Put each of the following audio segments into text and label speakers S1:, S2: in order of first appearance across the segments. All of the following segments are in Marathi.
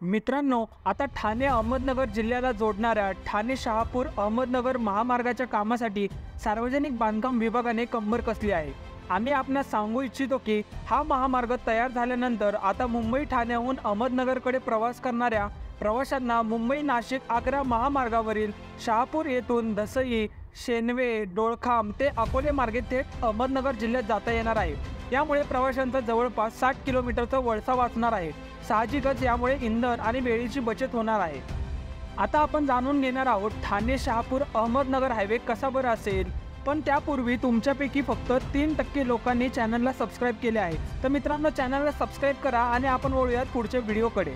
S1: मित्रांनो, आता ठाणे अहमदनगर जिल्ह्याला जोडणाऱ्या ठाणे शहापूर अहमदनगर महामार्गाच्या कामासाठी सार्वजनिक बांधकाम विभागाने कंबर कसली आहे। आम्ही आपणास सांगू इच्छितो की हा महामार्ग तयार झाल्यानंतर आता मुंबई ठाण्याहून अहमदनगरकडे प्रवास करणाऱ्या प्रवाशांना मुंबई नाशिक आग्रा महामार्गावरील शहापूर येथून धसई, शेनवे, डोळखाम ते अकोले मार्गे थेट अहमदनगर जिल्ह्यात जाता येणार आहे। यामुळे प्रवाशांचा जवळपास 60 किलोमीटरचा वळसा वाचणार आहे। साहजिकच यामुळे इंधन आणि वेळेची बचत होणार आहे। आता आपण जाणून घेणार आहोत ठाणे शहापूर अहमदनगर हायवे कसा बरं असेल। पण त्यापूर्वी तुमच्यापैकी फक्त 3% लोकांनी चॅनलला सबस्क्राईब केले आहे। तर मित्रांनो, चॅनलला सबस्क्राईब करा आणि आपण वळूयात पुढच्या व्हिडिओकडे।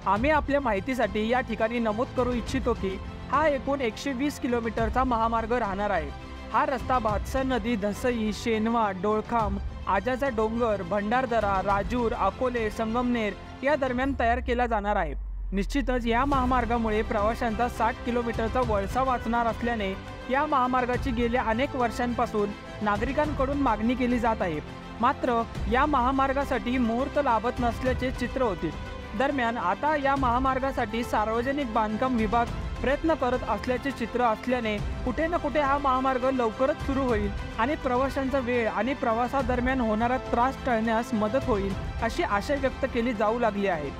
S1: आम्ही आपल्या माहितीसाठी या ठिकाणी नमूद करू इच्छितो की हा एकूण 120 किलोमीटरचा महामार्ग राहणार आहे। हा रस्ता भातसा नदी, धसई, शेनवा, डोळखाम, आजाचा डोंगर, भंडारदरा, राजूर, अकोले, संगमनेर या दरम्यान तयार केला जाणार आहे। निश्चितच या महामार्गामुळे प्रवाशांचा 60 किलोमीटरचा वळसा वाचणार असल्याने या महामार्गाची गेल्या अनेक वर्षांपासून नागरिकांकडून मागणी केली जात आहे। मात्र या महामार्गासाठी मुहूर्त लाभत नसल्याचे चित्र होते। दरम्यान आता या महामार्गासाठी सार्वजनिक बांधकाम विभाग प्रयत्न करत असल्याचे चित्र असल्याने कुठे ना कुठे हा महामार्ग लवकरच सुरू होईल आणि प्रवाशांचा वेळ आणि प्रवासादरम्यान होणारा त्रास टाळण्यास मदत होईल अशी आशा व्यक्त केली जाऊ लागली आहे।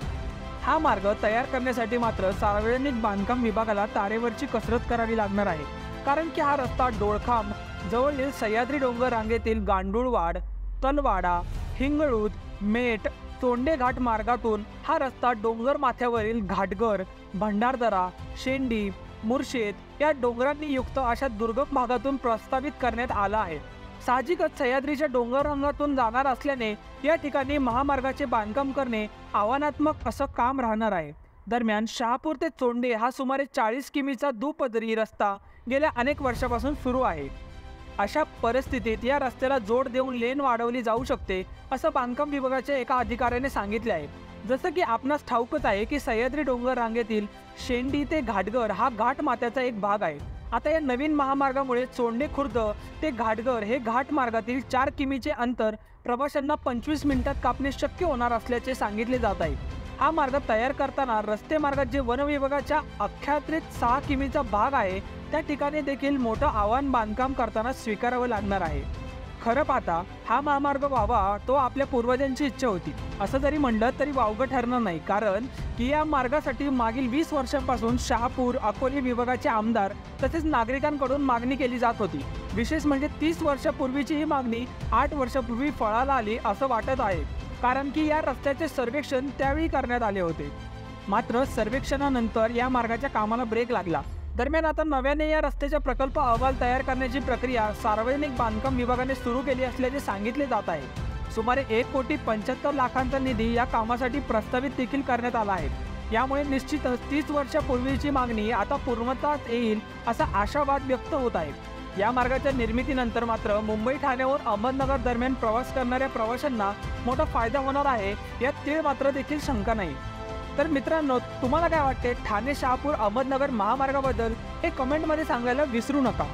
S1: हा मार्ग तयार करण्यासाठी मात्र सार्वजनिक बांधकाम विभागाला तारेवरची कसरत करावी लागणार आहे। कारण की हा रस्ता डोळखाम जवळील सह्याद्री डोंगर रांगेतील गांडूळवाड, तलवाडा, हिंगळूद, मेट, तोंडे घाट मार्गातून हा रस्ता डोंगर माथ्यावरील घाटघर, भंडारदरा, शेंडी, मुर्शेद या डोंगरांनी युक्त अशा दुर्गम भागातून प्रस्तावित करण्यात आला आहे। साहजिकच सह्याद्रीच्या डोंगररांगातून जाणार असल्याने या ठिकाणी महामार्गाचे बांधकाम करणे आव्हानात्मक असं काम राहणार आहे। दरम्यान शहापूर ते चोंडे हा सुमारे 40 किमीचा दुपदरी रस्ता गेल्या अनेक वर्षापासून सुरू आहे। अशा परिस्थितीत या रस्त्याला जोड देऊन लेन वाढवली जाऊ शकते असं बांधकाम विभागाच्या एका अधिकाऱ्याने सांगितले आहे। जसं की आपणास ठाऊकच आहे की सह्याद्री डोंगर रांगेतील शेंडी ते घाटघर हा घाट माथ्याचा एक भाग आहे। आता या नवीन महामार्गामुळे चोंडे खुर्द ते घाटघर हे घाट मार्गातील 4 किमीचे अंतर प्रवाशांना 25 मिनिटात कापणे शक्य होणार असल्याचे सांगितले जात आहे। हा मार्ग तयार करताना रस्ते मार्गात जे वन विभागाच्या अखत्यारीत 6 किमीचा भाग आहे त्या ठिकाणी देखील मोठं आव्हान बांधकाम करताना स्वीकारावं लागणार आहे। खरं पाहता हा महामार्ग व्हावा तो आपल्या पूर्वजांची इच्छा होती असं जरी म्हणलं तरी वावगं ठरणार नाही। कारण की या मार्गासाठी मागील 20 वर्षांपासून शहापूर अकोले विभागाचे आमदार तसेच नागरिकांकडून मागणी केली जात होती। विशेष म्हणजे 30 वर्षापूर्वीची ही मागणी 8 वर्षापूर्वी फळाला आली असं वाटत आहे। कारण की या रस्त्याचे सर्वेक्षण त्यावेळी करण्यात आले होते। मात्र सर्वेक्षणानंतर या मार्गाच्या कामाला ब्रेक लागला। दरम्यान आता नव्याने या रस्त्याचा प्रकल्प अहवाल तयार करण्याची प्रक्रिया सार्वजनिक बांधकाम विभागाने सुरू केली असल्याचे सांगितले जात आहे। सुमारे 1,75 लाखांचा निधी या कामासाठी प्रस्तावित देखील करण्यात आला आहे। यामुळे निश्चितच 30 वर्षापूर्वीची मागणी आता पूर्णत्वास येईल असा आशावाद व्यक्त होत आहे। या मार्गाच्या निर्मितीनंतर मात्र मुंबई ठाण्याहून अहमदनगर दरम्यान प्रवास करणाऱ्या प्रवाशांना मोठा फायदा होणार आहे यात तीळ मात्र देखील शंका नाही। तर मित्रांनो, तुम्हाला काय वाटते ठाणे शहापूर अहमदनगर महामार्गाबद्दल हे कमेंटमध्ये सांगायला विसरू नका।